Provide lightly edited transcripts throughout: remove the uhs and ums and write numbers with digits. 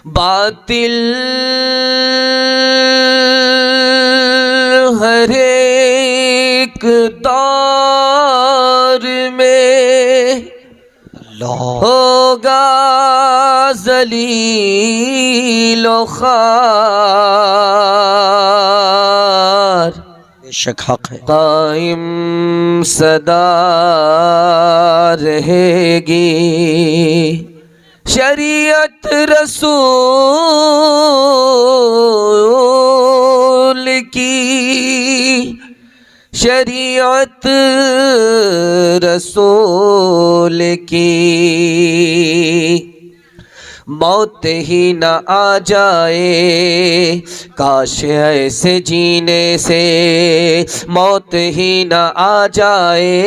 बातिल हर एक दौर में होगा ज़लील व ख़ार, बेशक हक है। कायम सदा रहेगी शरीयत रसूल की, शरीयत रसूल की। मौत ही न आ जाए काश ऐसे जीने से, मौत ही न आ जाए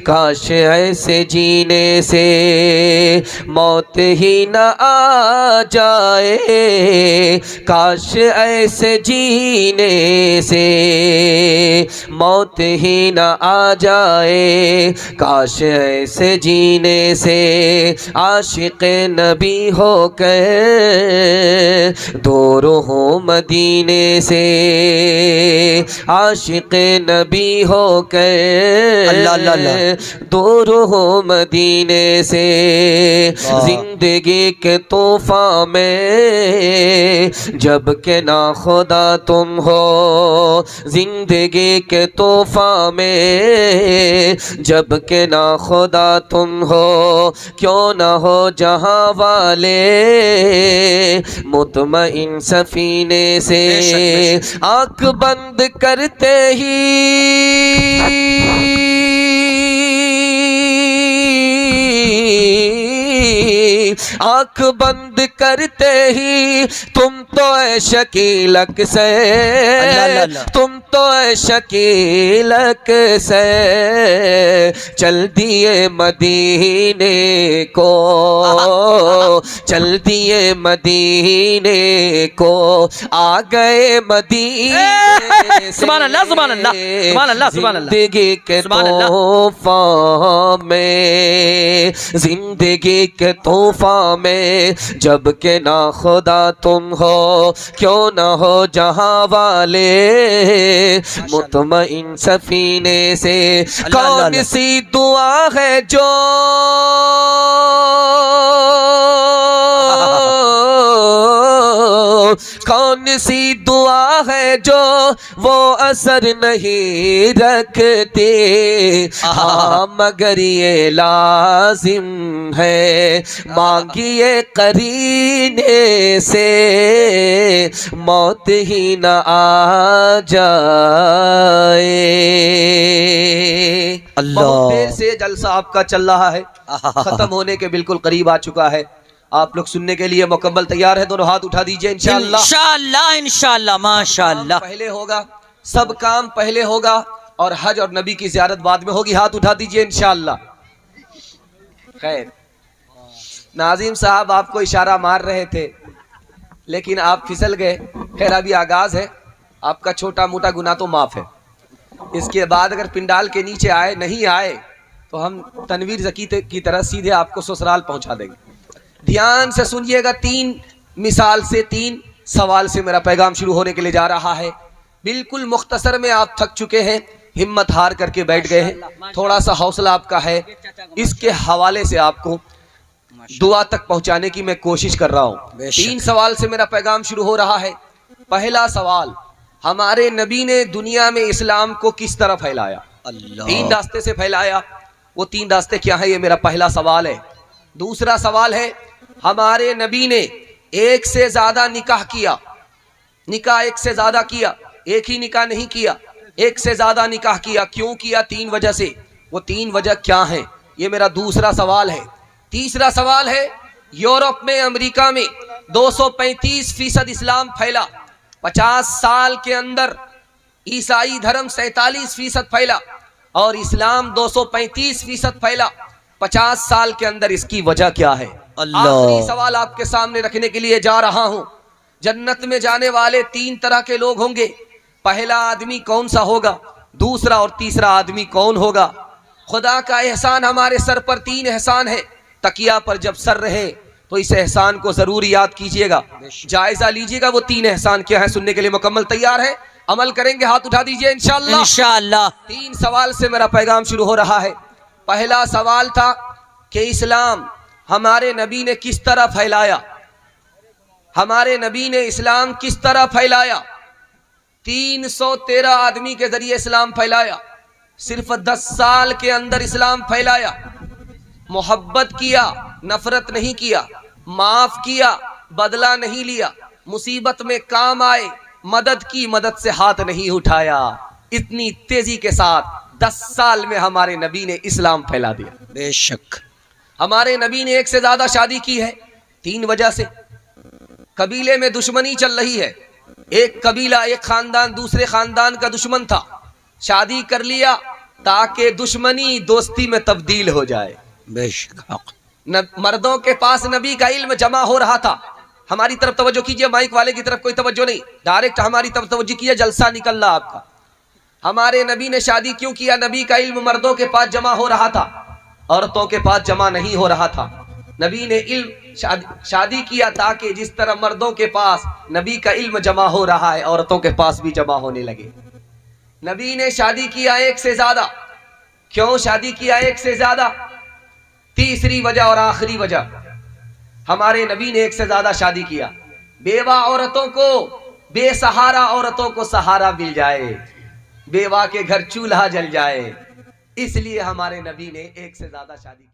काश ऐसे जीने से, मौत ही न आ जाए काश ऐसे जीने से, मौत ही न आ जाए काश ऐसे जीने से। आशिक नबी हो कर दूर हो मदीने से, आशिक नबी हो कर दूर हो मदीने से। जिंदगी के तूफान में जब के ना खुदा तुम हो, जिंदगी के तूफान में जब के ना खुदा तुम हो, क्यों ना हो जहां वाले मुतमइन सफीने से। आंख बंद करते ही आंख बंद करते ही तुम तो ऐ शकीलक से, तुम तो ऐ शकीलक से चल दिए मदीने को, चल दिए मदीने को, आ गए मदीने। सुभान अल्लाह, सुभान अल्लाह, सुभान अल्लाह, सुभान अल्लाह। जिंदगी के तूफान में, जिंदगी के तूफान में जब के ना खुदा तुम हो, क्यों ना हो जहां वाले मुतमइन सफीने से। कौन सी दुआ है जो कौन सी दुआ है जो वो असर नहीं रखती, हाँ मगर ये लाजिम है मांगिए करीने से, मौत ही न आ जाए। बहुत देर से जलसा आपका चल रहा है, खत्म होने के बिल्कुल करीब आ चुका है। आप लोग सुनने के लिए मुकम्मल तैयार है? दोनों हाथ उठा दीजिए। इंशाअल्लाह, इंशाअल्लाह, इंशाअल्लाह, माशाअल्लाह। पहले होगा, सब काम पहले होगा और हज और नबी की ज़ियारत बाद में होगी। हाथ उठा दीजिए इंशाअल्लाह। खैर, नाज़िम साहब आपको इशारा मार रहे थे लेकिन आप फिसल गए। खैर, अभी आगाज है, आपका छोटा मोटा गुनाह तो माफ है। इसके बाद अगर पिंडाल के नीचे आए, नहीं आए तो हम तनवीर ज़की की तरह सीधे आपको ससुराल पहुंचा देंगे। ध्यान से सुनिएगा, 3 मिसाल से 3 सवाल से मेरा पैगाम शुरू होने के लिए जा रहा है। बिल्कुल मुख्तसर में आप थक चुके हैं, हिम्मत हार करके बैठ गए हैं, थोड़ा सा हौसला आपका है, इसके हवाले से आपको दुआ तक पहुंचाने की मैं कोशिश कर रहा हूं। 3 सवाल से मेरा पैगाम शुरू हो रहा है। पहला सवाल, हमारे नबी ने दुनिया में इस्लाम को किस तरह फैलाया? 3 रास्ते से फैलाया। वो 3 रास्ते क्या है, ये मेरा पहला सवाल है। दूसरा सवाल है, हमारे नबी ने एक से ज्यादा निकाह किया, निकाह एक से ज्यादा किया, एक ही निकाह नहीं किया, एक से ज्यादा निकाह किया। क्यों किया? 3 वजह से। वो 3 वजह क्या हैं, ये मेरा दूसरा सवाल है। तीसरा सवाल है, यूरोप में, अमेरिका में 235% इस्लाम फैला, 50 साल के अंदर ईसाई धर्म 47% फैला और इस्लाम 235% फैला 50 साल के अंदर। इसकी वजह क्या है? आखिरी सवाल आपके सामने रखने के लिए जा रहा हूं। जन्नत में जाने वाले 3 तरह के लोग होंगे। पहला आदमी कौन सा होगा, दूसरा और तीसरा आदमी कौन होगा? खुदा का एहसान हमारे सर पर 3 एहसान है। तकिया पर जब सर रहे तो इस एहसान को जरूर याद कीजिएगा, जायजा लीजिएगा। वो 3 एहसान क्या है सुनने के लिए मुकम्मल तैयार है? अमल करेंगे? हाथ उठा दीजिए इंशाअल्लाह। इंशाअल्लाह। 3 सवाल से मेरा पैगाम शुरू हो रहा है। पहला सवाल था कि इस्लाम हमारे नबी ने किस तरह फैलाया? हमारे नबी ने इस्लाम किस तरह फैलाया? 313 आदमी के जरिए इस्लाम फैलाया। सिर्फ 10 साल के अंदर इस्लाम फैलाया। मोहब्बत किया, नफरत नहीं किया, माफ किया, बदला नहीं लिया, मुसीबत में काम आए मदद की, मदद से हाथ नहीं उठाया। इतनी तेजी के साथ 10 साल में हमारे नबी ने इस्लाम फैला दिया। बेशक। हमारे नबी ने 1 से ज्यादा शादी की है 3 वजह से। कबीले में दुश्मनी चल रही है, एक कबीला, एक खानदान दूसरे खानदान का दुश्मन था, शादी कर लिया ताकि दुश्मनी दोस्ती में तब्दील हो जाए। बेशक हक। मर्दों के पास नबी का इल्म जमा हो रहा था। हमारी तरफ तवज्जो कीजिए, माइक वाले की तरफ कोई तवज्जो नहीं, डायरेक्ट हमारी तरफ तवज्जो कीजिए, जलसा निकल रहा आपका। हमारे नबी ने शादी क्यों किया? नबी का इल्म मर्दों के पास जमा हो रहा था, औरतों के पास जमा नहीं हो रहा था। नबी ने इल्म शादी किया ताकि जिस तरह मर्दों के पास नबी का इल्म जमा हो रहा है, औरतों के पास भी जमा होने लगे। नबी ने शादी किया 1 से ज्यादा। क्यों शादी किया 1 से ज्यादा? तीसरी वजह और आखिरी वजह, हमारे नबी ने 1 से ज्यादा शादी किया। बेवा औरतों को, बेसहारा औरतों को सहारा मिल जाए, बेवा के घर चूल्हा जल जाए, इसलिए हमारे नबी ने 1 से ज्यादा शादी